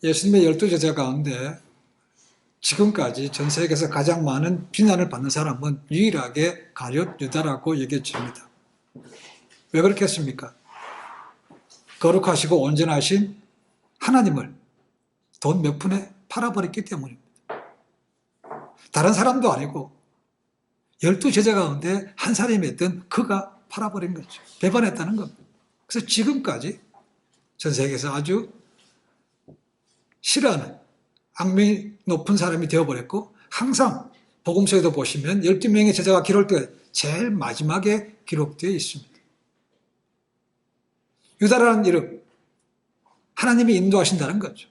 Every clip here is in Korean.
예수님의 12제자 가운데 지금까지 전 세계에서 가장 많은 비난을 받는 사람은 유일하게 가룟 유다라고 얘기해줍니다. 왜 그렇겠습니까? 거룩하시고 온전하신 하나님을 돈 몇 푼에 팔아버렸기 때문입니다. 다른 사람도 아니고 12제자 가운데 한 사람이었던 그가 팔아버린 거죠. 배반했다는 겁니다. 그래서 지금까지 전 세계에서 아주 싫어하는 악명이 높은 사람이 되어버렸고, 항상 복음서에도 보시면 12명의 제자가 기록되어 제일 마지막에 기록되어 있습니다. 유다라는 이름, 하나님이 인도하신다는 거죠.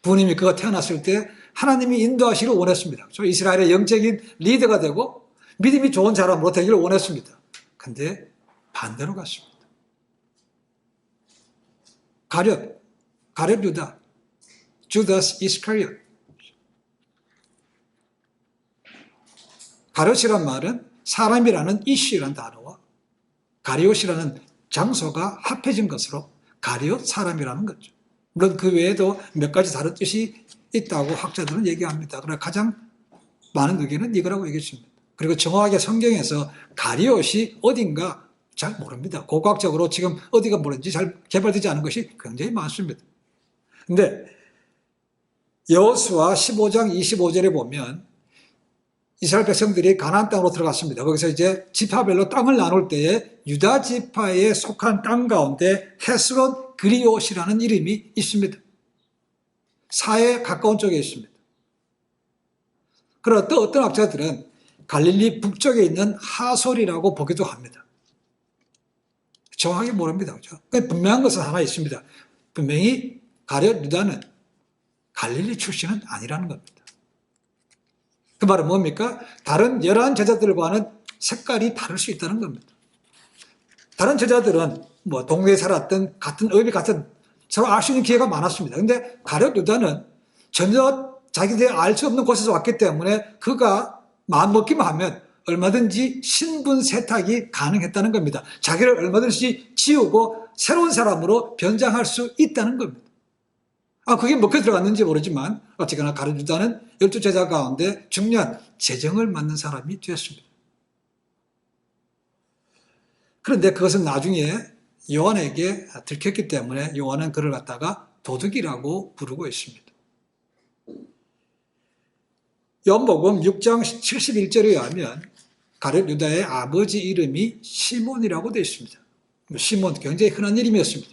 부모님이 그가 태어났을 때 하나님이 인도하시기를 원했습니다. 이스라엘의 영적인 리더가 되고 믿음이 좋은 사람으로 되기를 원했습니다. 근데 반대로 갔습니다. 가룟 유다, 주다스 이스카리엇. 가룟이란 말은 사람이라는 이슈라는 단어와 가리옷이라는 장소가 합해진 것으로 가룟 사람이라는 거죠. 물론 그 외에도 몇 가지 다른 뜻이 있다고 학자들은 얘기합니다. 그러나 가장 많은 의견은 이거라고 얘기했습니다. 그리고 정확하게 성경에서 가룟이 어딘가 잘 모릅니다. 고고학적으로 지금 어디가 뭐든지 잘 개발되지 않은 것이 굉장히 많습니다. 근데 여호수아 15장 25절에 보면 이스라엘 백성들이 가나안 땅으로 들어갔습니다. 거기서 이제 지파별로 땅을 나눌 때에 유다 지파에 속한 땅 가운데 헤스론 그리옷이라는 이름이 있습니다. 사해 가까운 쪽에 있습니다. 그러나 또 어떤 학자들은 갈릴리 북쪽에 있는 하솔이라고 보기도 합니다. 정확하게 모릅니다. 그렇죠? 분명한 것은 하나 있습니다. 분명히 가룟 유다는 갈릴리 출신은 아니라는 겁니다. 그 말은 뭡니까? 다른 11제자들과는 색깔이 다를 수 있다는 겁니다. 다른 제자들은 뭐 동네에 살았던 같은 의미 같은 서로 알 수 있는 기회가 많았습니다. 그런데 가룟 유다는 전혀 자기들이 알 수 없는 곳에서 왔기 때문에 그가 마음먹기만 하면 얼마든지 신분 세탁이 가능했다는 겁니다. 자기를 얼마든지 지우고 새로운 사람으로 변장할 수 있다는 겁니다. 그게 먹혀 들어갔는지 모르지만 어쨌거나 가룟 유다는 12제자 가운데 중요한 재정을 맡는 사람이 되었습니다. 그런데 그것은 나중에 요한에게 들켰기 때문에 요한은 그를 갖다가 도둑이라고 부르고 있습니다. 요한복음 6장 71절에 의하면 가룟 유다의 아버지 이름이 시몬이라고 되어 있습니다. 시몬 굉장히 흔한 이름이었습니다.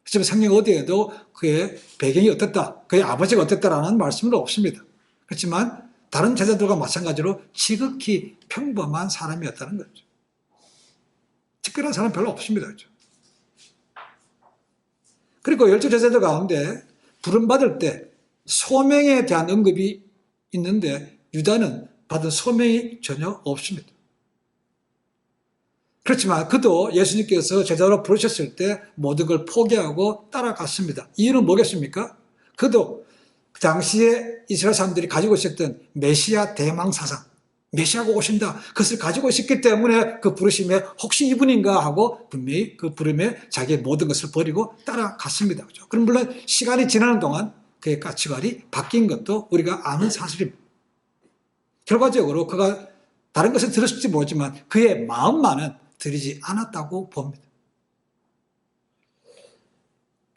하지만 성경 어디에도 그의 배경이 어떻다, 그의 아버지가 어떻다라는 말씀은 없습니다. 그렇지만 다른 제자들과 마찬가지로 지극히 평범한 사람이었다는 거죠. 특별한 사람 별로 없습니다. 그렇죠? 그리고 12제자들 가운데 부름받을 때 소명에 대한 언급이 있는데 유다는 받은 소명이 전혀 없습니다. 그렇지만 그도 예수님께서 제자로 부르셨을 때 모든 걸 포기하고 따라갔습니다. 이유는 뭐겠습니까? 그도 그 당시에 이스라엘 사람들이 가지고 있었던 메시아 대망 사상, 메시아가 오신다, 그것을 가지고 있었기 때문에 그 부르심에 혹시 이분인가 하고 분명히 그 부름에 자기의 모든 것을 버리고 따라갔습니다. 그럼 물론 시간이 지나는 동안 그의 가치관이 바뀐 것도 우리가 아는 사실입니다. 결과적으로 그가 다른 것을 들었을지 모르지만 그의 마음만은 들이지 않았다고 봅니다.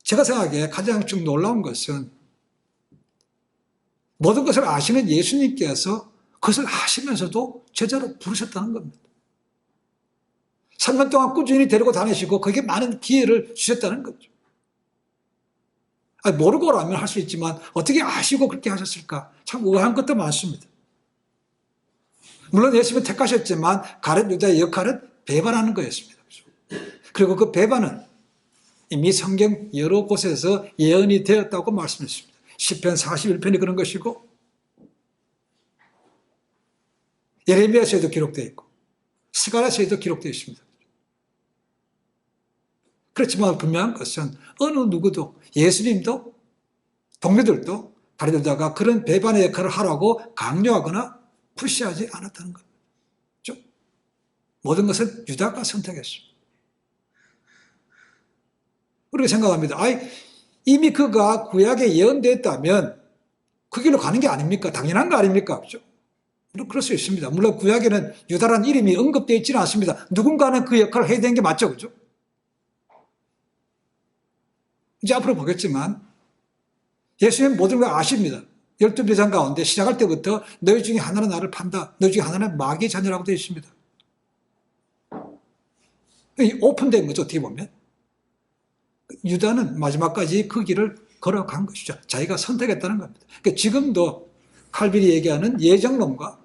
제가 생각하기에 가장 좀 놀라운 것은 모든 것을 아시는 예수님께서 그것을 아시면서도 제자로 부르셨다는 겁니다. 3년 동안 꾸준히 데리고 다니시고 거기에 많은 기회를 주셨다는 거죠. 모르고라면 할 수 있지만 어떻게 아시고 그렇게 하셨을까? 참 의아한 것도 많습니다. 물론 예수님은 택하셨지만 가룟 유다의 역할은 배반하는 거였습니다. 그리고 그 배반은 이미 성경 여러 곳에서 예언이 되었다고 말씀했습니다. 시편 41편이 그런 것이고 예레미야서에도 기록되어 있고 스가랴서에도 기록되어 있습니다. 그렇지만 분명한 것은 어느 누구도 예수님도 동료들도 가룟 유다가 그런 배반의 역할을 하라고 강요하거나 푸시하지 않았다는 겁니다. 모든 것을 유다가 선택했습니다. 우리가 생각합니다. 이미 그가 구약에 예언됐다면 그 길로 가는 게 아닙니까? 당연한 거 아닙니까? 그렇죠? 물론 그럴 수 있습니다. 물론 구약에는 유다라는 이름이 언급되어 있지는 않습니다. 누군가는 그 역할을 해야 되는 게 맞죠. 그렇죠? 이제 앞으로 보겠지만 예수님 모든 걸 아십니다. 12제자 가운데 시작할 때부터 너희 중에 하나는 나를 판다. 너희 중에 하나는 마귀의 자녀라고 되어 있습니다. 오픈된 거죠. 어떻게 보면. 유다는 마지막까지 그 길을 걸어간 것이죠. 자기가 선택했다는 겁니다. 그러니까 지금도 칼빈이 얘기하는 예정론과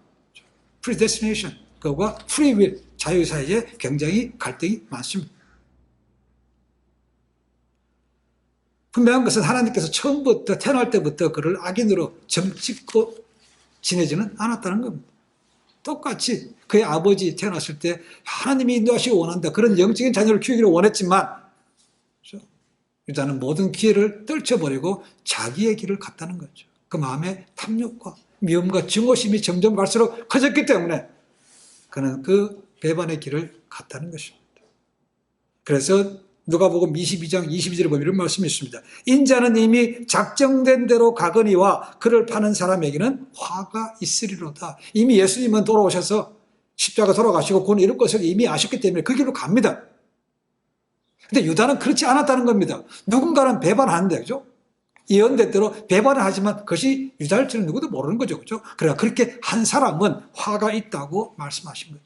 predestination, 그거와 free will, 자유 사이에 굉장히 갈등이 많습니다. 분명한 것은 하나님께서 처음부터 태어날 때부터 그를 악인으로 점찍고 지내지는 않았다는 겁니다. 똑같이 그의 아버지 태어났을 때 하나님이 인도하시기 원한다. 그런 영적인 자녀를 키우기를 원했지만 유다는 모든 기회를 떨쳐버리고 자기의 길을 갔다는 거죠. 그 마음에 탐욕과 미움과 증오심이 점점 갈수록 커졌기 때문에 그는 그 배반의 길을 갔다는 것입니다. 그래서 누가복음 22장 22절에 보면 이런 말씀이 있습니다. 인자는 이미 작정된 대로 가거니와 그를 파는 사람에게는 화가 있으리로다. 이미 예수님은 돌아오셔서 십자가 돌아가시고 곧 이룰 것을 이미 아셨기 때문에 그 길로 갑니다. 근데 유다는 그렇지 않았다는 겁니다. 누군가는 배반하는데, 그죠? 예언대로 배반을 하지만 그것이 유다일지는 누구도 모르는 거죠. 그죠? 그러나 그렇게 한 사람은 화가 있다고 말씀하신 거죠.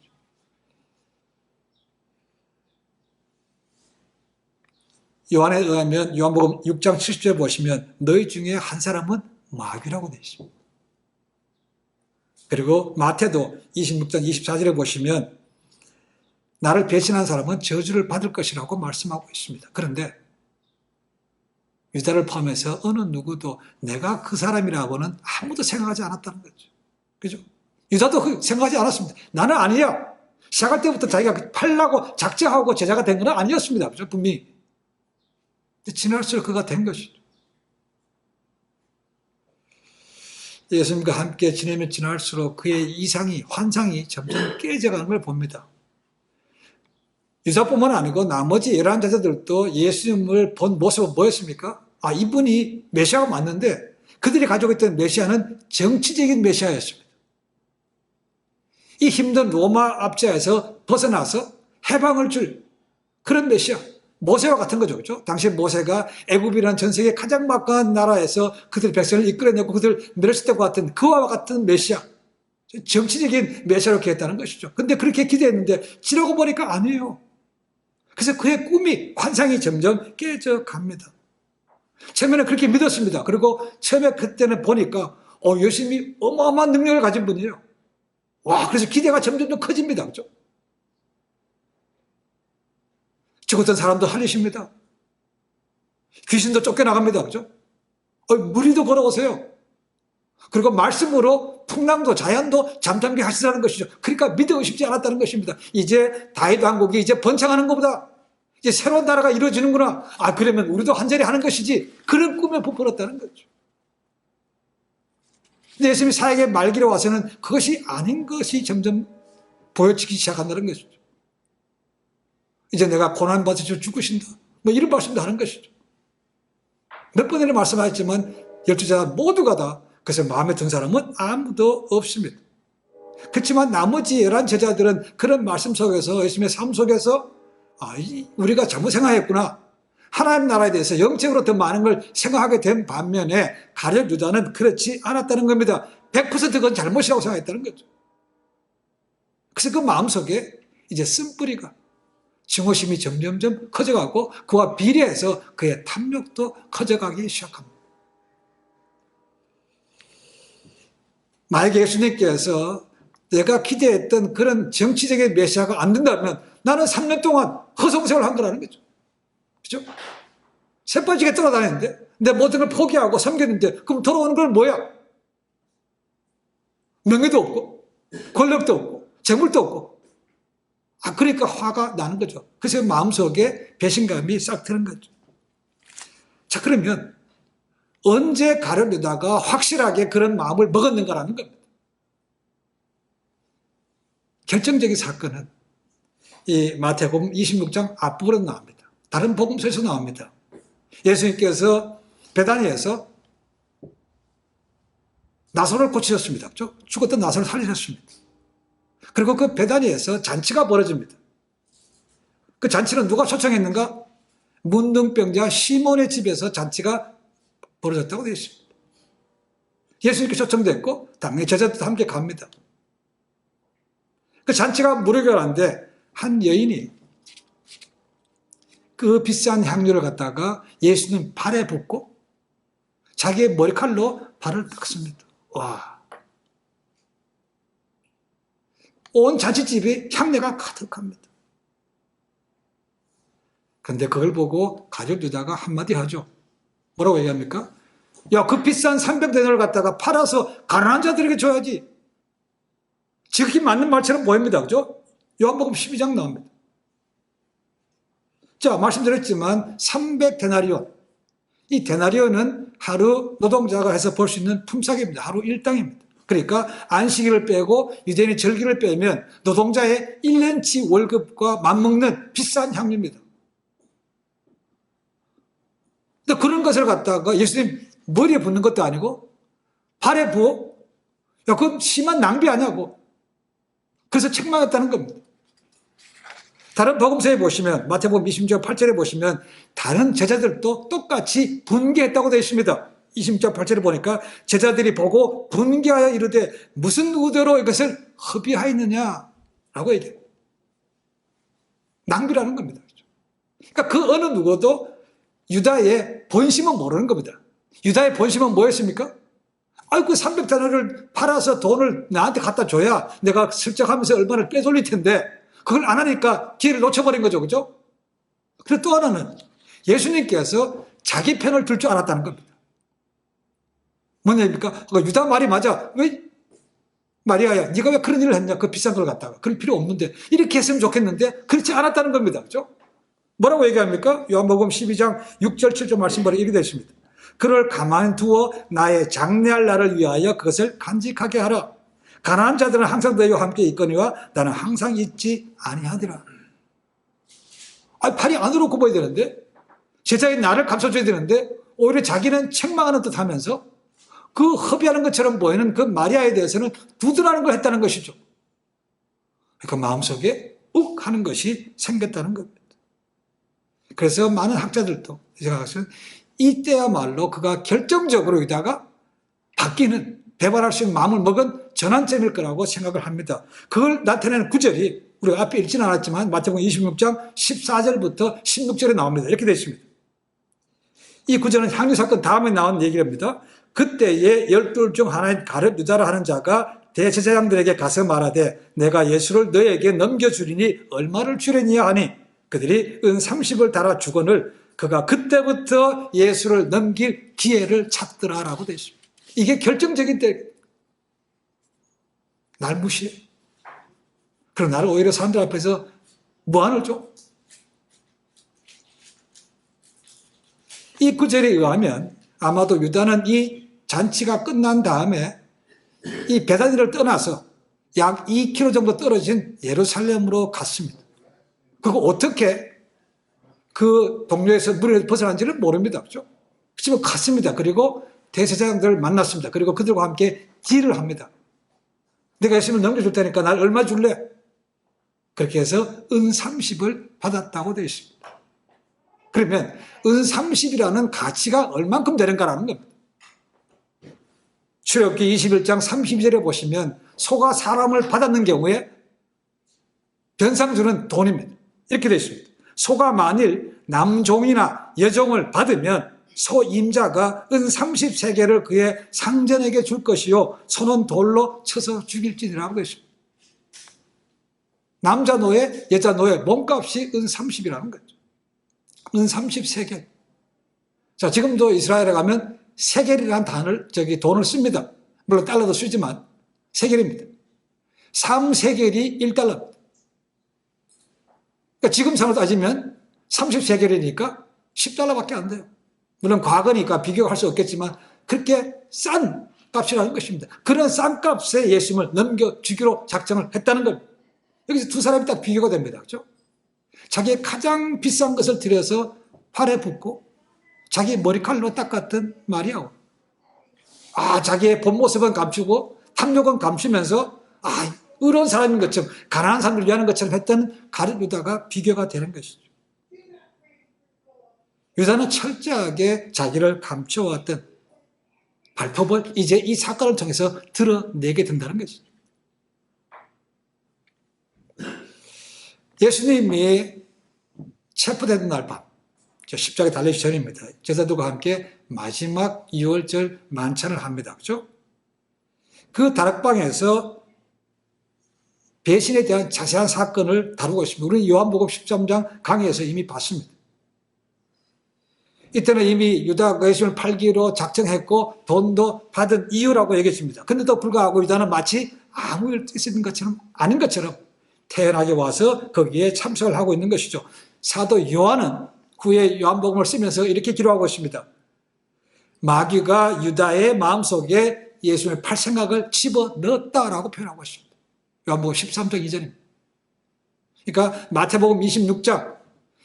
요한에 의하면 요한복음 6장 70절에 보시면 너희 중에 한 사람은 마귀라고 되어 있습니다. 그리고 마태도 26장 24절에 보시면 나를 배신한 사람은 저주를 받을 것이라고 말씀하고 있습니다. 그런데 유다를 포함해서 어느 누구도 내가 그 사람이라고는 아무도 생각하지 않았다는 거죠. 그죠? 유다도 생각하지 않았습니다. 나는 아니야. 시작할 때부터 자기가 팔라고 작정하고 제자가 된 건 아니었습니다. 그죠? 분명히. 지날수록 그가 된 것이죠. 예수님과 함께 지내면 지날수록 그의 이상이, 환상이 점점 깨져가는 걸 봅니다. 유다뿐만 아니고 나머지 11제자들도 예수님을 본 모습은 뭐였습니까? 아, 이분이 메시아가 맞는데 그들이 가지고 있던 메시아는 정치적인 메시아였습니다. 이 힘든 로마 압제에서 벗어나서 해방을 줄 그런 메시아. 모세와 같은 거죠. 그렇죠? 당시 모세가 애굽이라는 전 세계 가장 막강한 나라에서 그들 백성을 이끌어내고 그들 멸했을 때와 같은 그와 같은 메시아. 정치적인 메시아로 기했다는 것이죠. 근데 그렇게 기대했는데 지나고 보니까 아니에요. 그래서 그의 꿈이, 환상이 점점 깨져 갑니다. 처음에는 그렇게 믿었습니다. 그리고 처음에 그때는 보니까 예수님이 어마어마한 능력을 가진 분이에요. 와, 그래서 기대가 점점 더 커집니다. 그렇죠? 죽었던 사람도 살리십니다. 귀신도 쫓겨나갑니다. 그죠? 무리도 걸어오세요. 그리고 말씀으로 풍랑도 자연도 잠잠게 하시라는 것이죠. 그러니까 믿어 싶지 않았다는 것입니다. 이제 다윗 왕국이 이제 번창하는 것보다 이제 새로운 나라가 이루어지는구나. 아, 그러면 우리도 한 자리 하는 것이지. 그런 꿈에 부풀었다는 거죠. 근데 예수님이 사역의 말기에 와서는 그것이 아닌 것이 점점 보여지기 시작한다는 것이죠. 이제 내가 고난받으셔 죽으신다. 뭐 이런 말씀도 하는 것이죠. 몇 번이나 말씀하셨지만 12제자 모두가 다 그래서 마음에 든 사람은 아무도 없습니다. 그렇지만 나머지 11제자들은 그런 말씀 속에서 예수님의 삶 속에서 우리가 잘못 생각했구나. 하나님 나라에 대해서 영적으로 더 많은 걸 생각하게 된 반면에 가룟 유다는 그렇지 않았다는 겁니다. 100% 그건 잘못이라고 생각했다는 거죠. 그래서 그 마음속에 이제 쓴뿌리가 증오심이 점점점 커져가고 그와 비례해서 그의 탐욕도 커져가기 시작합니다. 만약에 예수님께서 내가 기대했던 그런 정치적인 메시아가 안 된다면 나는 3년 동안 허송세월을 한 거라는 거죠. 그죠? 새빠지게 떠나다녔는데 내 모든 걸 포기하고 섬겼는데 그럼 돌아오는 건 뭐야? 명예도 없고 권력도 없고 재물도 없고 그러니까 화가 나는 거죠. 그래서 마음속에 배신감이 싹 트는 거죠. 자, 그러면 언제 가룟 유다가 확실하게 그런 마음을 먹었는가라는 겁니다. 결정적인 사건은 이 마태복음 26장 앞부분에 나옵니다. 다른 복음서에서 나옵니다. 예수님께서 베다니에서 나사로를 고치셨습니다. 죽었던 나사로를 살리셨습니다. 그리고 그 베다니에서 잔치가 벌어집니다. 그 잔치는 누가 초청했는가? 문둥병자 시몬의 집에서 잔치가 벌어졌다고 되어 있습니다. 예수님께 초청됐고 당연히 제자들도 함께 갑니다. 그 잔치가 무료결한데 한 여인이 그 비싼 향료를 갖다가 예수님 발에 붓고 자기의 머리칼로 발을 닦습니다. 와, 온 잔치집이 향내가 가득합니다. 그런데 그걸 보고 가룟 유다가 한마디 하죠. 뭐라고 얘기합니까? 야, 그 비싼 300데나리온을 갖다가 팔아서 가난한 자들에게 줘야지. 지극히 맞는 말처럼 보입니다. 그죠? 요한복음 12장 나옵니다. 자, 말씀드렸지만 300데나리온. 이 데나리온은 하루 노동자가 해서 벌 수 있는 품삯입니다. 하루 일당입니다. 그러니까 안식일을 빼고 유대인의 절기를 빼면 노동자의 1년치 월급과 맞먹는 비싼 향료입니다. 근데 그런 것을 갖다가 예수님 머리에 붓는 것도 아니고 발에 부어? 야, 그건 심한 낭비 아니냐고. 그래서 책망했다는 겁니다. 다른 복음서에 보시면 마태복음 26장 8절에 보시면 다른 제자들도 똑같이 분개했다고 되어 있습니다. 26장 8절에 보니까 제자들이 보고 분개하여 이르되 무슨 의도로 이것을 허비하였느냐라고 얘기해요. 낭비라는 겁니다. 그러니까 그 어느 누구도 유다의 본심은 모르는 겁니다. 유다의 본심은 뭐였습니까? 아이고, 300데나리온을 팔아서 돈을 나한테 갖다 줘야 내가 슬쩍 하면서 얼마를 빼돌릴 텐데 그걸 안 하니까 기회를 놓쳐버린 거죠. 그죠? 그리고 또 하나는 예수님께서 자기 편을 들 줄 알았다는 겁니다. 뭐냐입니까? 유다 말이 맞아. 왜? 마리아야, 네가 왜 그런 일을 했냐? 그 비싼 걸 갖다가. 그럴 필요 없는데. 이렇게 했으면 좋겠는데 그렇지 않았다는 겁니다. 그죠? 뭐라고 얘기합니까? 요한복음 12장 6절 7절 말씀 보라 이렇게 되어 있습니다. 그를 가만히 두어 나의 장래할 날을 위하여 그것을 간직하게 하라. 가난한 자들은 항상 너희와 함께 있거니와 나는 항상 있지 아니하리라. 팔이 안으로 굽어야 되는데 제자의 나를 감춰줘야 되는데 오히려 자기는 책망하는 듯 하면서 그 허비하는 것처럼 보이는 그 마리아에 대해서는 두둔하는 걸 했다는 것이죠. 그 마음속에 욱 하는 것이 생겼다는 겁니다. 그래서 많은 학자들도 생각하시면 이때야말로 그가 결정적으로 여기다가 바뀌는 배반할 수 있는 마음을 먹은 전환점일 거라고 생각을 합니다. 그걸 나타내는 구절이 우리가 앞에 읽지는 않았지만 마태복음 26장 14절부터 16절에 나옵니다. 이렇게 되어 있습니다. 이 구절은 향유 사건 다음에 나온 얘기랍니다. 그때에 12 중 하나인 가룟 유다라 하는 자가 대제사장들에게 가서 말하되 내가 예수를 너에게 넘겨주리니 얼마를 주려니야 하니 그들이 은 30을 달아 주거늘 그가 그때부터 예수를 넘길 기회를 찾더라라고 되어 있습니다. 이게 결정적인 때 날 무시해. 그럼 나를 오히려 사람들 앞에서 무안을 줘. 이 구절에 의하면 아마도 유다는 이 잔치가 끝난 다음에 이 베다니를 떠나서 약 2km 정도 떨어진 예루살렘으로 갔습니다. 그거 어떻게 그 동료에서 물에 벗어난지를 모릅니다. 그렇죠? 그렇지만 갔습니다. 그리고 대제사장들을 만났습니다. 그리고 그들과 함께 딜을 합니다. 내가 예수님을 넘겨줄 테니까 날 얼마 줄래? 그렇게 해서 은 30을 받았다고 되어 있습니다. 그러면 은 30이라는 가치가 얼만큼 되는가라는 겁니다. 출애굽기 21장 32절에 보시면 소가 사람을 받았는 경우에 변상주는 돈입니다. 이렇게 되어 있습니다. 소가 만일 남종이나 여종을 받으면 소 임자가 은 30세겔을 그의 상전에게 줄 것이요 소는 돌로 쳐서 죽일지니라고 되어 있습니다. 남자 노예, 여자 노예 몸값이 은 30이라는 거죠. 은 30세겔. 자, 지금도 이스라엘에 가면 세겔이라는 단어를 돈을 씁니다. 물론 달러도 쓰지만 세겔입니다. 3세겔이 1달러입니다. 그러니까 지금 상으로 따지면 30세겔이니까 10달러밖에 안 돼요. 물론 과거니까 비교할 수 없겠지만 그렇게 싼 값이라는 것입니다. 그런 싼 값에 예수님을 넘겨주기로 작정을 했다는 겁니다. 여기서 두 사람이 딱 비교가 됩니다. 그렇죠? 자기의 가장 비싼 것을 들여서 팔에 붓고 자기 머리칼로 닦았던 마리아. 자기의 본 모습은 감추고 탐욕은 감추면서 의로운 사람인 것처럼, 가난한 사람을 위하는 것처럼 했던 가룟 유다가 비교가 되는 것이죠. 유다는 철저하게 자기를 감춰왔던 발톱을 이제 이 사건을 통해서 드러내게 된다는 것이죠. 예수님이 체포되는 날 밤, 십자가에 달리기 전입니다. 제자들과 함께 마지막 유월절 만찬을 합니다. 그렇죠? 그 다락방에서 배신에 대한 자세한 사건을 다루고 있습니다. 우리는 요한복음 13장 강의에서 이미 봤습니다. 이때는 이미 유다가 예수님을 팔기로 작정했고 돈도 받은 이유라고 얘기했습니다. 그런데도 불구하고 유다는 마치 아무 일 있는 것처럼, 아닌 것처럼 태연하게 와서 거기에 참석을 하고 있는 것이죠. 사도 요한은 후에 요한복음을 쓰면서 이렇게 기록하고 있습니다. 마귀가 유다의 마음속에 예수님을 팔 생각을 집어넣었다라고 표현하고 있습니다. 요한복음 13장 2절입니다. 그러니까 마태복음 26장,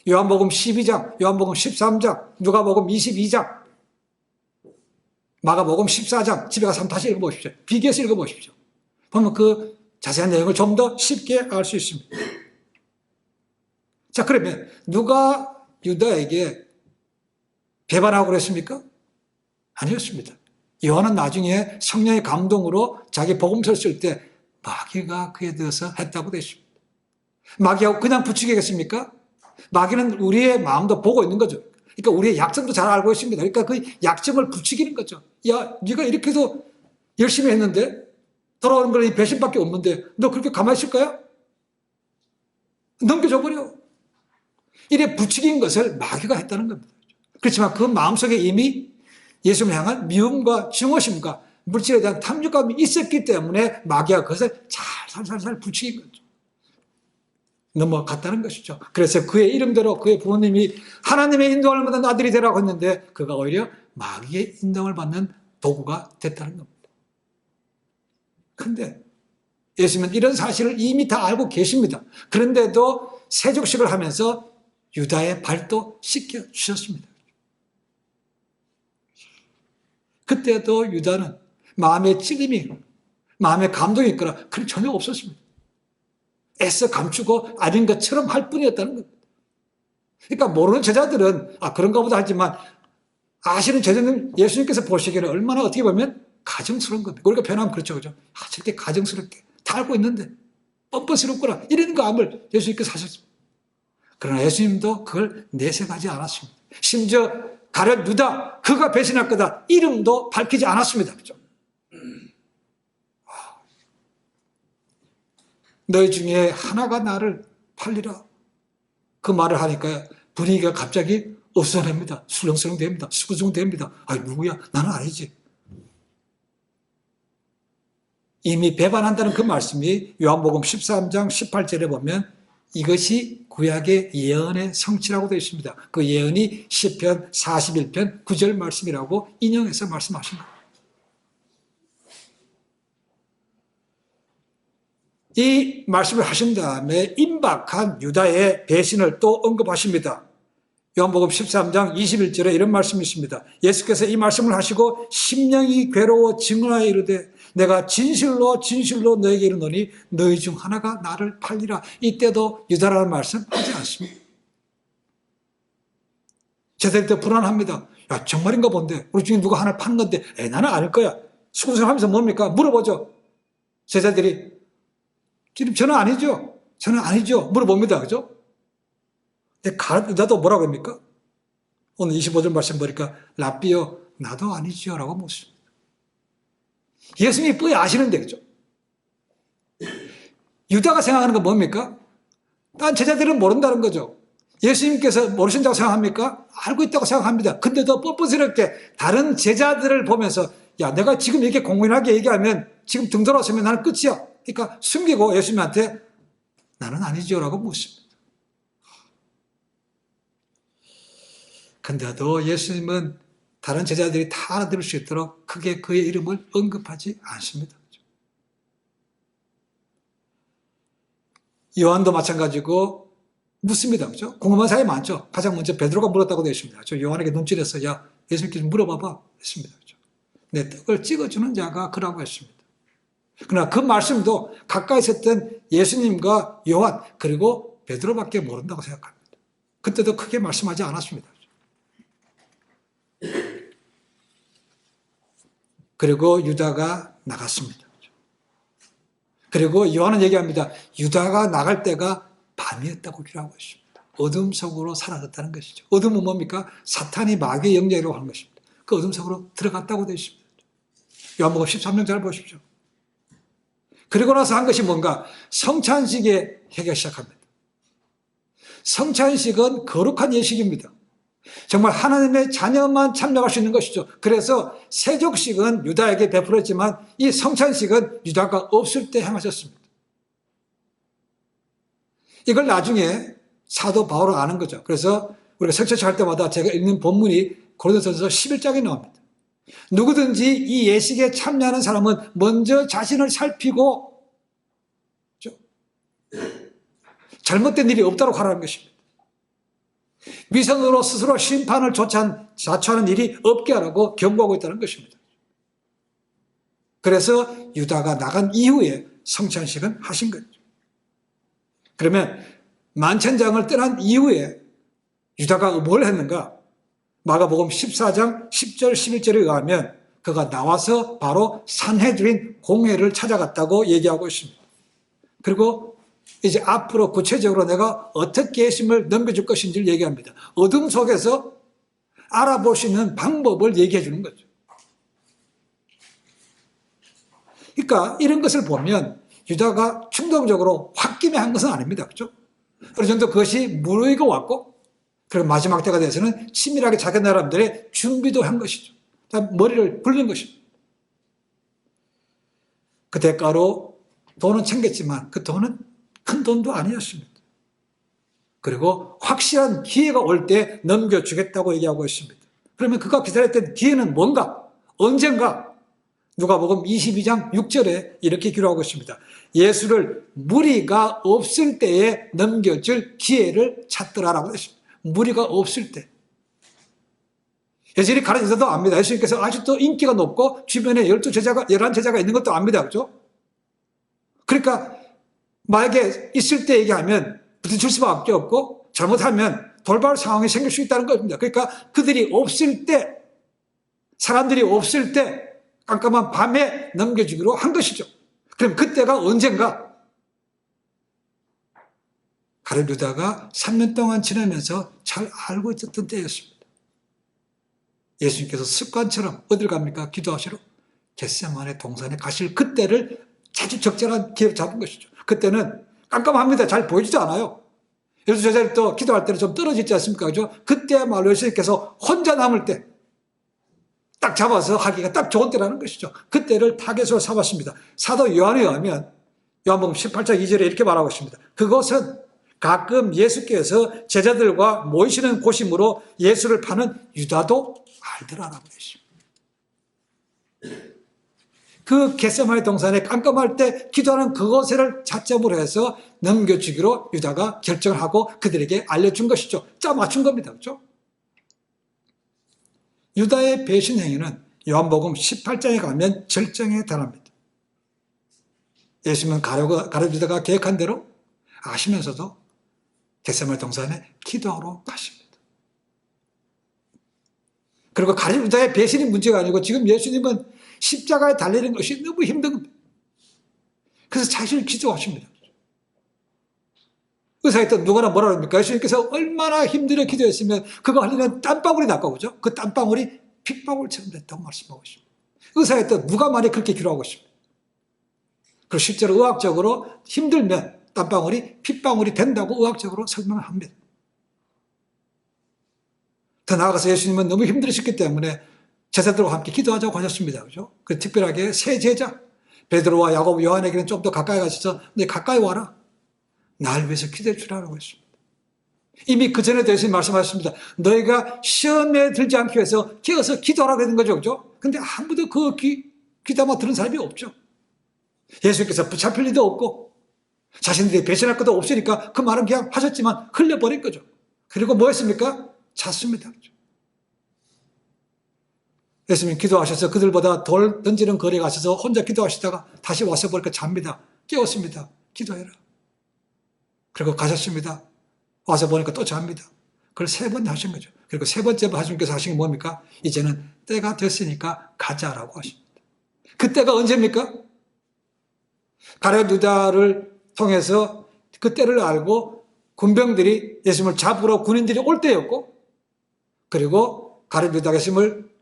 요한복음 12장, 요한복음 13장, 누가복음 22장, 마가복음 14장, 집에 가서 한번 다시 읽어보십시오. 비교해서 읽어보십시오. 보면 그 자세한 내용을 좀 더 쉽게 알 수 있습니다. 자, 그러면 누가 유다에게 배반하고 그랬습니까? 아니었습니다. 요한은 나중에 성령의 감동으로 자기 복음서를 쓸 때 마귀가 그에 대해서 했다고 되어 있습니다. 마귀하고 그냥 부추기겠습니까? 마귀는 우리의 마음도 보고 있는 거죠. 그러니까 우리의 약점도 잘 알고 있습니다. 그러니까 그 약점을 부추기는 거죠. 야, 네가 이렇게도 열심히 했는데 돌아오는 건 이 배신밖에 없는데 너 그렇게 가만히 있을 거야? 넘겨줘 버려. 이래 부추긴 것을 마귀가 했다는 겁니다. 그렇지만 그 마음속에 이미 예수님을 향한 미움과 증오심과 물질에 대한 탐욕감이 있었기 때문에 마귀가 그것을 살살 부추긴 거죠. 넘어갔다는 것이죠. 그래서 그의 이름대로 그의 부모님이 하나님의 인도함을 받는 아들이 되라고 했는데 그가 오히려 마귀의 인도함을 받는 도구가 됐다는 겁니다. 그런데 예수님은 이런 사실을 이미 다 알고 계십니다. 그런데도 세족식을 하면서 유다의 발도 씻겨주셨습니다. 그때도 유다는 마음의 찔림이, 마음의 감동이 있거나 그런 전혀 없었습니다. 애써 감추고 아닌 것처럼 할 뿐이었다는 겁니다. 그러니까 모르는 제자들은 그런가 보다 하지만 아시는 제자는 예수님께서 보시기에는 얼마나 어떻게 보면 가정스러운 겁니다. 우리가 변하면 그렇죠. 그죠? 저렇게 가정스럽게 다 알고 있는데 뻔뻔스럽구나 이런 감을 예수님께서 하셨습니다. 그러나 예수님도 그걸 내색하지 않았습니다. 심지어 가룟 유다 그가 배신할 거다 이름도 밝히지 않았습니다. 그죠? 너희 중에 하나가 나를 팔리라. 그 말을 하니까 분위기가 갑자기 어수선합니다. 술렁술렁 됩니다. 수구수구 됩니다. 누구야? 나는 아니지. 이미 배반한다는 그 말씀이 요한복음 13장 18절에 보면 이것이 구약의 예언의 성취라고 되어 있습니다. 그 예언이 시편 41편 9절 말씀이라고 인용해서 말씀하신 겁니다. 이 말씀을 하신 다음에 임박한 유다의 배신을 또 언급하십니다. 요한복음 13장 21절에 이런 말씀이 있습니다. 예수께서 이 말씀을 하시고 심령이 괴로워 증언하여 이르되 내가 진실로 너에게 이르노니 너희 중 하나가 나를 팔리라. 이때도 유다라는 말씀 하지 않습니다. 제자들도 불안합니다. 야, 정말인가 본데 우리 중에 누가 하나를 파는 건데 나는 아닐 거야. 수구수구하면서 뭡니까? 물어보죠. 제자들이 지금 저는 아니죠. 물어봅니다. 그죠? 근데 유다도 뭐라고 합니까? 오늘 25절 말씀 보니까 라삐요 나도 아니지요 라고 묻습니다. 예수님이 뻔히 아시는데 그죠? 유다가 생각하는 건 뭡니까? 딴 제자들은 모른다는 거죠. 예수님께서 모르신다고 생각합니까? 알고 있다고 생각합니다. 근데도 뻔뻔스럽게 다른 제자들을 보면서 야 내가 지금 이렇게 공공연하게 얘기하면 지금 등 돌아서면 나는 끝이야. 그러니까 숨기고 예수님한테 나는 아니지요 라고 묻습니다. 근데도 예수님은 다른 제자들이 다 알아들을 수 있도록 크게 그의 이름을 언급하지 않습니다. 요한도 마찬가지고 묻습니다. 그죠? 궁금한 사람이 많죠. 가장 먼저 베드로가 물었다고 되어 있습니다. 저 요한에게 눈질해서 야 예수님께서 물어봐봐 했습니다. 내 떡을 찍어주는 자가 그라고 했습니다. 그러나 그 말씀도 가까이 있었던 예수님과 요한 그리고 베드로밖에 모른다고 생각합니다. 그때도 크게 말씀하지 않았습니다. 그리고 유다가 나갔습니다. 그리고 요한은 얘기합니다. 유다가 나갈 때가 밤이었다고 기록하고 있습니다. 어둠 속으로 사라졌다는 것이죠. 어둠은 뭡니까? 사탄이 마귀의 영역이라고 하는 것입니다. 그 어둠 속으로 들어갔다고 되어 있습니다. 요한복음 13장 잘 보십시오. 그리고 나서 한 것이 뭔가? 성찬식에 해가 시작합니다. 성찬식은 거룩한 예식입니다. 정말 하나님의 자녀만 참여할 수 있는 것이죠. 그래서 세족식은 유다에게 베풀었지만 이 성찬식은 유다가 없을 때 행하셨습니다. 이걸 나중에 사도 바울은 아는 거죠. 그래서 우리가 성찬식 할 때마다 제가 읽는 본문이 고린도전서 11장에 나옵니다. 누구든지 이 예식에 참여하는 사람은 먼저 자신을 살피고 잘못된 일이 없도록 하라는 것입니다. 위선으로 스스로 심판을 자초하는 일이 없게 하라고 경고하고 있다는 것입니다. 그래서 유다가 나간 이후에 성찬식은 하신 거죠. 그러면 만천장을 떠난 이후에 유다가 뭘 했는가? 마가복음 14장 10절 11절에 의하면 그가 나와서 바로 산헤드린 공회를 찾아갔다고 얘기하고 있습니다. 그리고 이제 앞으로 구체적으로 내가 어떻게 예수님을 넘겨줄 것인지를 얘기합니다. 어둠 속에서 알아볼 수 있는 방법을 얘기해 주는 거죠. 그러니까 이런 것을 보면 유다가 충동적으로 홧김에 한 것은 아닙니다. 그렇죠? 어느 정도 그것이 무르익어 왔고 그리고 마지막 때가 돼서는 치밀하게 자기 나름대로 준비도 한 것이죠. 머리를 굴린 것입니다. 그 대가로 돈은 챙겼지만 그 돈은 큰 돈도 아니었습니다. 그리고 확실한 기회가 올 때 넘겨주겠다고 얘기하고 있습니다. 그러면 그가 기다렸던 기회는 뭔가? 언젠가? 누가복음 22장 6절에 이렇게 기록하고 있습니다. 예수를 무리가 없을 때에 넘겨줄 기회를 찾더라라고 했습니다. 무리가 없을 때. 예수님이 가르쳐서도 압니다. 예수님께서 아직도 인기가 높고 주변에 11제자가 있는 것도 압니다. 그렇죠? 그러니까 만약에 있을 때 얘기하면 부딪힐 수밖에 없고 잘못하면 돌발 상황이 생길 수 있다는 겁니다. 그러니까 그들이 없을 때, 사람들이 없을 때 깜깜한 밤에 넘겨주기로 한 것이죠. 그럼 그때가 언젠가? 가룟 유다가 3년 동안 지내면서 잘 알고 있었던 때였습니다. 예수님께서 습관처럼 어딜 갑니까? 기도하시러 겟세마네 동산에 가실 그때를 아주 적절한 기회를 잡은 것이죠. 그때는 깜깜합니다. 잘 보이지도 않아요. 예수 제자들 또 기도할 때는 좀 떨어지지 않습니까? 그죠? 그때야말로 예수님께서 혼자 남을 때 딱 잡아서 하기가 딱 좋은 때라는 것이죠. 그때를 타겟으로 삼았습니다. 사도 요한에 의하면 요한복음 18장 2절에 이렇게 말하고 있습니다. 그것은 가끔 예수께서 제자들과 모이시는 곳이므로 예수를 파는 유다도 알더라라고 했습니다. 그 겟세마네 동산에 깜깜할 때 기도하는 그곳을 자점으로 해서 넘겨주기로 유다가 결정을 하고 그들에게 알려준 것이죠. 짜 맞춘 겁니다. 그렇죠? 유다의 배신 행위는 요한복음 18장에 가면 절정에 달합니다. 예수님은 가룟 유다가 계획한 대로 아시면서도 겟세마네 동산에 기도하러 가십니다. 그리고 가룟 유다의 배신이 문제가 아니고 지금 예수님은 십자가에 달리는 것이 너무 힘든 겁니다. 그래서 자신을 기도하십니다. 의사했던 누구나 뭐라 합니까? 예수님께서 얼마나 힘들어 기도했으면 그거 하려면 땀방울이 났고, 그죠? 그 땀방울이 핏방울처럼 됐다고 말씀하고 있습니다. 의사했던 누가 많이 그렇게 기도하고 있습니다. 그리고 실제로 의학적으로 힘들면 땀방울이 핏방울이 된다고 의학적으로 설명을 합니다. 더 나아가서 예수님은 너무 힘들으셨기 때문에 제자들과 함께 기도하자고 하셨습니다. 그죠? 그 특별하게 세 제자, 베드로와 야고보, 요한에게는 좀 더 가까이 가셔서, 너 가까이 와라. 날 위해서 기도해 주라고 했습니다. 이미 그 전에 예수님 말씀하셨습니다. 너희가 시험에 들지 않기 위해서 기어서 기도하라고 했는 거죠. 그죠? 근데 아무도 그 귀담아 들은 사람이 없죠. 예수님께서 붙잡힐 리도 없고, 자신들이 배신할 것도 없으니까 그 말은 그냥 하셨지만 흘려버린 거죠. 그리고 뭐 했습니까? 잤습니다. 그죠? 예수님 기도하셔서 그들보다 돌 던지는 거리에 가셔서 혼자 기도하시다가 다시 와서 보니까 잡니다. 깨웠습니다. 기도해라. 그리고 가셨습니다. 와서 보니까 또 잡니다. 그걸 3번 하신 거죠. 그리고 3번째 하나님께서 하신 게 뭡니까? 이제는 때가 됐으니까 가자라고 하십니다. 그 때가 언제입니까? 가룟 유다를 통해서 그 때를 알고 군병들이 예수님을 잡으러 군인들이 올 때였고, 그리고 가룟 유다가 예수님을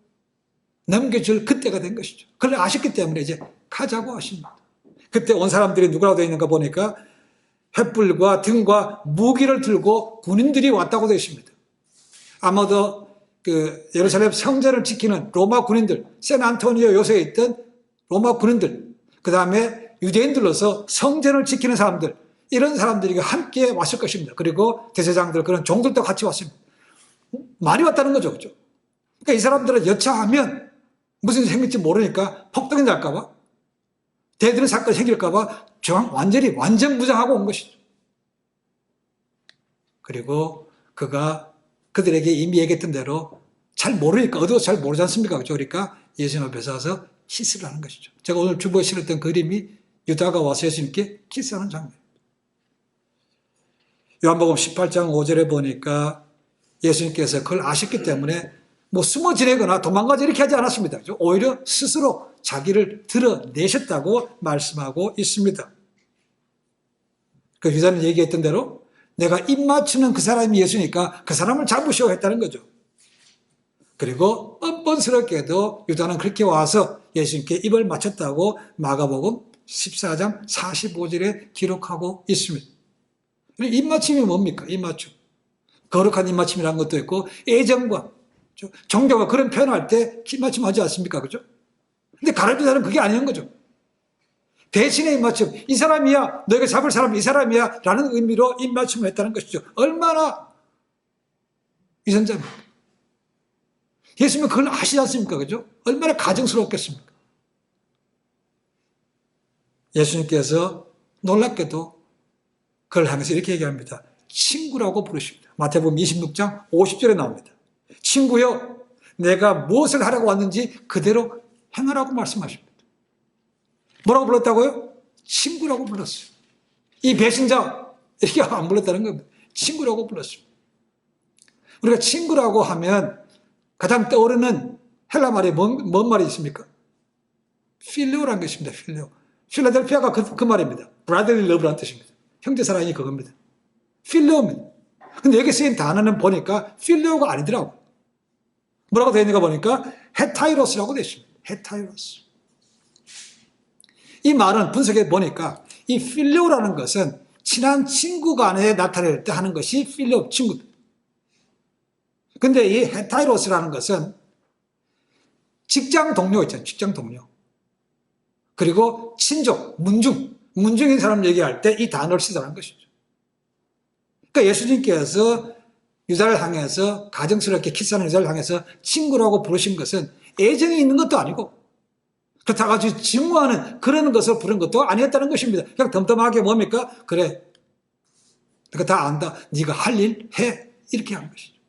넘겨줄 그때가 된 것이죠. 그걸 아셨기 때문에 이제 가자고 하십니다. 그때 온 사람들이 누구라고 되어 있는가 보니까 횃불과 등과 무기를 들고 군인들이 왔다고 되어 있습니다. 아마도 예루살렘 성전을 지키는 로마 군인들, 샌안토니오 요새에 있던 로마 군인들, 그 다음에 유대인들로서 성전을 지키는 사람들, 이런 사람들이 함께 왔을 것입니다. 그리고 대제장들, 그런 종들도 같이 왔습니다. 많이 왔다는 거죠. 그렇죠? 그러니까 이 사람들은 여차하면 무슨 일이 생길지 모르니까 폭동이 날까봐, 대들은 사건이 생길까봐 완전 무장하고 온 것이죠. 그리고 그가 그들에게 이미 얘기했던 대로 잘 모르니까, 어두워서 잘 모르지 않습니까? 그렇죠? 그러니까 예수님 앞에서 와서 키스를 하는 것이죠. 제가 오늘 주보에 실었던 그림이 유다가 와서 예수님께 키스하는 장면. 요한복음 18장 5절에 보니까 예수님께서 그걸 아셨기 때문에 뭐 숨어 지내거나 도망가지 이렇게 하지 않았습니다. 그렇죠? 오히려 스스로 자기를 드러내셨다고 말씀하고 있습니다. 그 유다는 얘기했던 대로 내가 입 맞추는 그 사람이 예수니까 그 사람을 잡으시오 했다는 거죠. 그리고 뻔뻔스럽게도 유다는 그렇게 와서 예수님께 입을 맞췄다고 마가복음 14장 45절에 기록하고 있습니다. 입맞춤이 뭡니까? 입맞춤. 거룩한 입맞춤이라는 것도 있고 애정과 종교가 그런 표현할 때 입맞춤 하지 않습니까? 그죠? 근데 가룟 유다는 그게 아닌 거죠. 대신의 입맞춤, 이 사람이야, 너희가 잡을 사람 이 사람이야 라는 의미로 입맞춤을 했다는 것이죠. 얼마나 위선자입니까? 예수님은 그걸 아시지 않습니까? 그죠? 얼마나 가증스럽겠습니까? 예수님께서 놀랍게도 그걸 향해서 이렇게 얘기합니다. 친구라고 부르십니다. 마태복음 26장 50절에 나옵니다. 친구여, 내가 무엇을 하라고 왔는지 그대로 행하라고 말씀하십니다. 뭐라고 불렀다고요? 친구라고 불렀어요. 이 배신자, 이렇게 안 불렀다는 겁니다. 친구라고 불렀습니다. 우리가 친구라고 하면 가장 떠오르는 헬라 말이 뭔 말이 있습니까? 필레오라는 것입니다. 필레오. 필라델피아가 그 말입니다. brotherly love라는 뜻입니다. 형제 사랑이 그겁니다. 필레오입니다. 근데 여기 쓰인 단어는 보니까 필레오가 아니더라고. 뭐라고 되어 있는가 보니까 헤타이로스라고 되어 있습니다. 헤타이로스. 이 말은 분석해 보니까 이 필레오라는 것은 친한 친구 간에 나타낼 때 하는 것이 필레오, 친구들. 근데 이 헤타이로스라는 것은 직장 동료 있잖아요. 직장 동료. 그리고 친족, 문중인 사람 얘기할 때 이 단어를 쓰자는 것이죠. 그러니까 예수님께서 유다를 향해서 가정스럽게 키스하는 유다를 향해서 친구라고 부르신 것은 애정이 있는 것도 아니고 그렇다고 아주 증오하는 그런 것을 부른 것도 아니었다는 것입니다. 그냥 덤덤하게 뭡니까? 그래, 내가 다 안다. 네가 할 일 해. 이렇게 한 것이죠.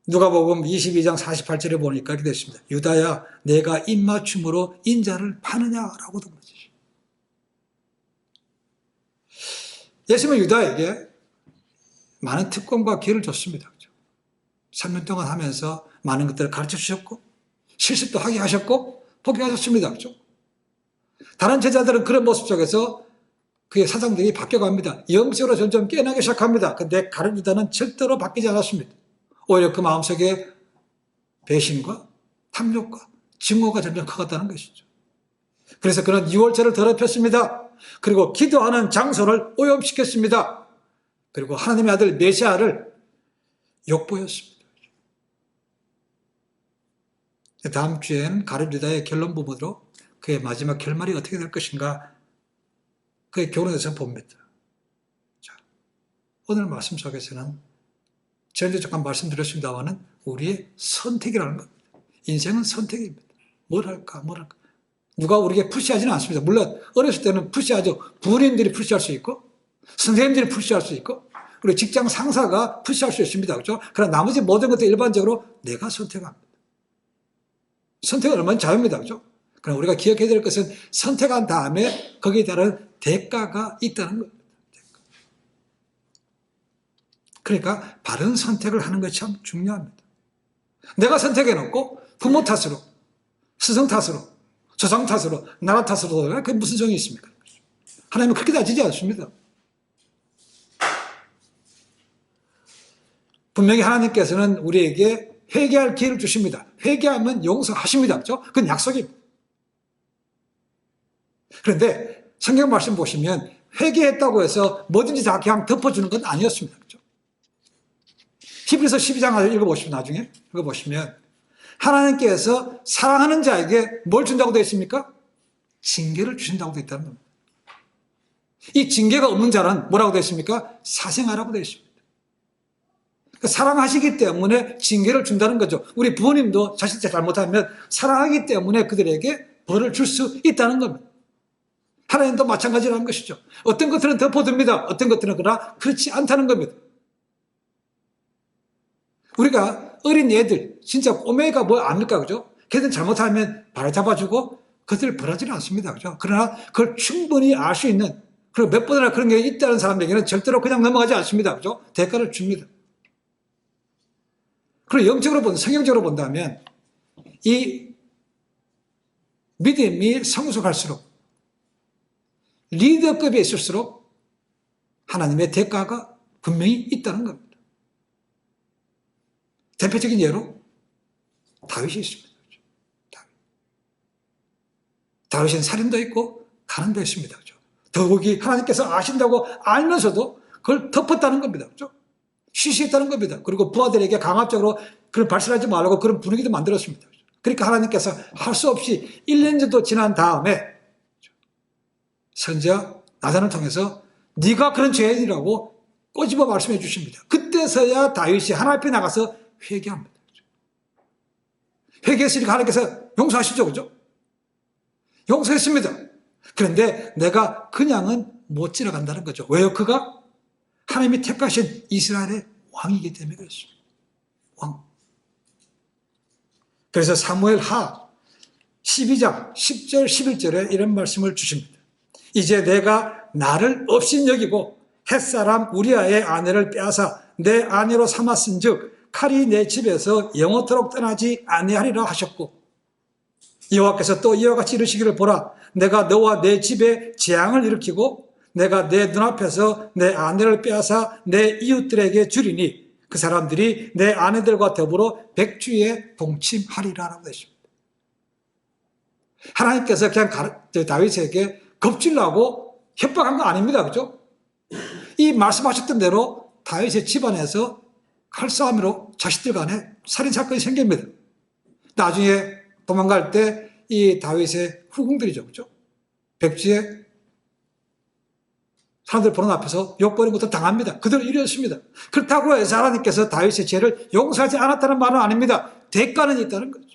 누가복음 22장 48절에 보니까 이렇게 됐습니다. 유다야, 내가 입맞춤으로 인자를 파느냐라고 든 거죠. 예수님은 유다에게 많은 특권과 기회를 줬습니다. 3년 동안 하면서 많은 것들을 가르쳐 주셨고 실습도 하게 하셨고 포기하셨습니다. 그렇죠? 다른 제자들은 그런 모습 속에서 그의 사상들이 바뀌어갑니다. 영적으로 점점 깨어나기 시작합니다. 근데 가룟 유다는 절대로 바뀌지 않았습니다. 오히려 그 마음속에 배신과 탐욕과 증오가 점점 커갔다는 것이죠. 그래서 그는 유월절을 더럽혔습니다. 그리고 기도하는 장소를 오염시켰습니다. 그리고 하나님의 아들 메시아를 욕보였습니다. 다음 주엔 가룟 유다의 결론 부분으로 그의 마지막 결말이 어떻게 될 것인가 그의 교훈에서 봅니다. 자, 오늘 말씀 속에서는 전에도 잠깐 말씀드렸습니다만은 우리의 선택이라는 겁니다. 인생은 선택입니다. 뭘 할까? 누가 우리에게 푸시하지는 않습니다. 물론 어렸을 때는 푸시하죠. 부모님들이 푸시할 수 있고 선생님들이 푸시할 수 있고 그리고 직장 상사가 푸시할 수 있습니다. 그렇죠? 그러나 나머지 모든 것들 일반적으로 내가 선택합니다. 선택은 얼마나 자유입니다. 그렇죠? 그러나 우리가 기억해야 될 것은 선택한 다음에 거기에 따른 대가가 있다는 겁니다. 그러니까 바른 선택을 하는 것이 참 중요합니다. 내가 선택해놓고 부모 탓으로, 스승 탓으로, 조상 탓으로, 나라 탓으로 그게 무슨 정이 있습니까? 하나님은 그렇게 따지지 않습니다. 분명히 하나님께서는 우리에게 회개할 기회를 주십니다. 회개하면 용서하십니다. 그렇죠? 그건 약속입니다. 그런데 성경 말씀 보시면 회개했다고 해서 뭐든지 다 그냥 덮어주는 건 아니었습니다. 그렇죠? 히브리서 12장 읽어보시면 나중에 읽어보시면 하나님께서 사랑하는 자에게 뭘 준다고 되어 있습니까? 징계를 주신다고 되어 있다는 겁니다. 이 징계가 없는 자는 뭐라고 되어 있습니까? 사생아라고 되어 있습니다. 사랑하시기 때문에 징계를 준다는 거죠. 우리 부모님도 자식들 잘못하면 사랑하기 때문에 그들에게 벌을 줄 수 있다는 겁니다. 하나님도 마찬가지라는 것이죠. 어떤 것들은 덮어둡니다. 어떤 것들은 그러나 그렇지 않다는 겁니다. 우리가 어린 애들, 진짜 꼬매가 뭐 압니까? 그죠? 걔들 잘못하면 발 잡아주고 그들을 벌하지는 않습니다. 그죠? 그러나 그걸 충분히 알 수 있는, 그리고 몇 번이나 그런 게 있다는 사람에게는 절대로 그냥 넘어가지 않습니다. 그죠? 대가를 줍니다. 그리고 영적으로 성경적으로 본다면 이 믿음이 성숙할수록 리더급에 있을수록 하나님의 대가가 분명히 있다는 겁니다. 대표적인 예로 다윗이 있습니다. 다윗은 살인도 있고 가난도 했습니다. 더욱이 하나님께서 아신다고 알면서도 그걸 덮었다는 겁니다. 그렇죠? 쉬쉬했다는 겁니다. 그리고 부하들에게 강압적으로 그걸 발설하지 말라고 그런 분위기도 만들었습니다. 그러니까 하나님께서 할 수 없이 1년 정도 지난 다음에 선지자 나단을 통해서 네가 그런 죄인이라고 꼬집어 말씀해 주십니다. 그때서야 다윗이 하나님 앞에 나가서 회개합니다. 회개했으니까 하나님께서 용서하시죠. 그죠? 용서했습니다. 그런데 내가 그냥은 못 지나간다는 거죠. 왜요? 그가 하나님이 택하신 이스라엘의 왕이기 때문에 그렇습니다. 왕. 그래서 사무엘 하 12장 10절 11절에 이런 말씀을 주십니다. 이제 내가 나를 업신여기고 햇사람 우리아의 아내를 빼앗아 내 아내로 삼았은즉 칼이 내 집에서 영원토록 떠나지 아니하리라 하셨고 여호와께서 또 이와 같이 이르시기를 보라 내가 너와 내 집에 재앙을 일으키고 내가 내 눈앞에서 내 아내를 빼앗아 내 이웃들에게 주리니 그 사람들이 내 아내들과 더불어 백주에 동침하리라라고 되십니다. 하나님께서 그냥 다윗에게 겁질라고 협박한 거 아닙니다. 그죠? 이 말씀하셨던 대로 다윗의 집안에서 칼싸움으로 자식들 간에 살인사건이 생깁니다. 나중에 도망갈 때 이 다윗의 후궁들이죠. 그죠? 백주에 사람들 보는 앞에서 욕버린 것도 당합니다. 그대로 이루었습니다. 그렇다고 해서 하나님께서 다윗의 죄를 용서하지 않았다는 말은 아닙니다. 대가는 있다는 거죠.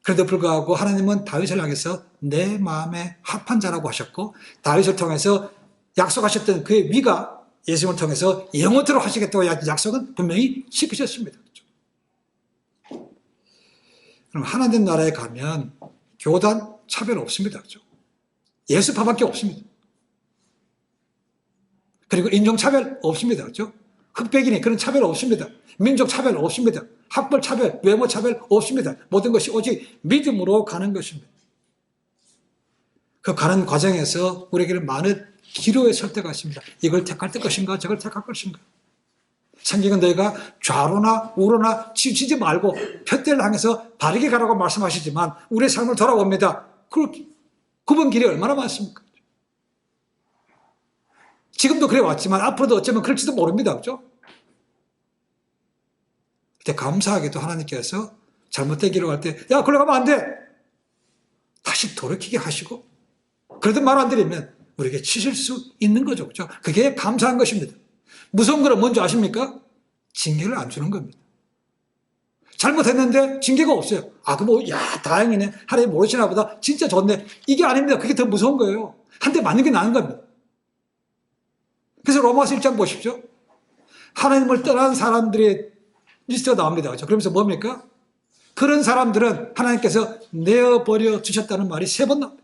그런데 불구하고 하나님은 다윗을 향해서 내 마음에 합한 자라고 하셨고 다윗을 통해서 약속하셨던 그의 위가 예수님을 통해서 영원토록 하시겠다고 약속은 분명히 지키셨습니다. 그럼 하나님 나라에 가면 교단 차별 없습니다. 그렇죠? 예수파밖에 없습니다. 그리고 인종차별 없습니다. 그렇죠? 흑백인이 그런 차별 없습니다. 민족 차별 없습니다. 학벌 차별, 외모 차별 없습니다. 모든 것이 오직 믿음으로 가는 것입니다. 그 가는 과정에서 우리에게는 많은 기로의 설대가 있습니다. 이걸 택할 것인가 저걸 택할 것인가. 성경은 너희가 좌로나 우로나 치우치지 말고 푯대를 향해서 바르게 가라고 말씀하시지만 우리의 삶을 돌아봅니다. 그 굽은 길이 얼마나 많습니까? 지금도 그래 왔지만 앞으로도 어쩌면 그럴지도 모릅니다. 그렇죠? 그때 감사하게도 하나님께서 잘못된 길을 갈 때 야 그걸로 가면 안 돼. 다시 돌이키게 하시고 그래도 말 안 들으면 우리에게 치실 수 있는 거죠. 그렇죠? 그게 감사한 것입니다. 무서운 거는 뭔지 아십니까? 징계를 안 주는 겁니다. 잘못했는데 징계가 없어요. 야, 다행이네. 하나님 모르시나 보다. 진짜 좋네. 이게 아닙니다. 그게 더 무서운 거예요. 한 대 맞는 게 나은 겁니다. 그래서 로마서 1장 보십시오. 하나님을 떠난 사람들의 리스트가 나옵니다. 그렇죠? 그러면서 뭡니까? 그런 사람들은 하나님께서 내어버려 주셨다는 말이 3번 나옵니다.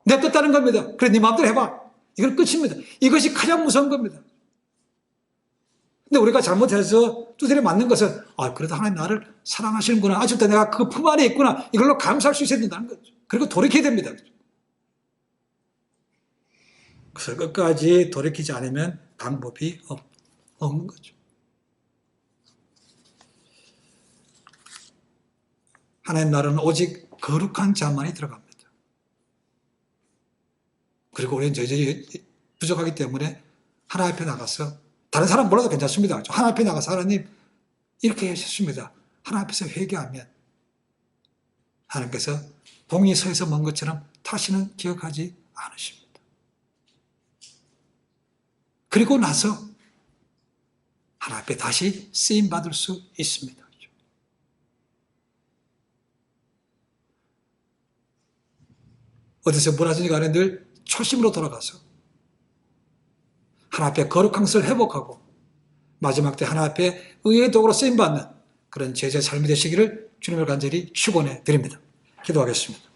냅뒀다는 겁니다. 그래, 네 마음대로 해봐. 이건 끝입니다. 이것이 가장 무서운 겁니다. 근데 우리가 잘못해서 두드려 맞는 것은, 그래도 하나님 나를 사랑하시는구나. 아직도 내가 그 품 안에 있구나. 이걸로 감사할 수 있어야 된다는 거죠. 그리고 돌이켜야 됩니다. 그래서 끝까지 돌이키지 않으면 방법이 없는 거죠. 하나님 나라는 오직 거룩한 자만이 들어갑니다. 그리고 우리는 저희 부족하기 때문에 하나님 앞에 나가서 다른 사람 몰라도 괜찮습니다. 하나님 앞에 나가서 하나님 이렇게 하셨습니다. 하나님 앞에서 회개하면 하나님께서 봉이 서에서 먼 것처럼 다시는 기억하지 않으십니다. 그리고 나서 하나님 앞에 다시 쓰임받을 수 있습니다. 어디서 무너지지 간에 늘 초심으로 돌아가서 하나님 앞에 거룩한 것을 회복하고 마지막 때 하나님 앞에 의의 도구로 쓰임받는 그런 제자의 삶이 되시기를 주님을 간절히 축원해 드립니다. 기도하겠습니다.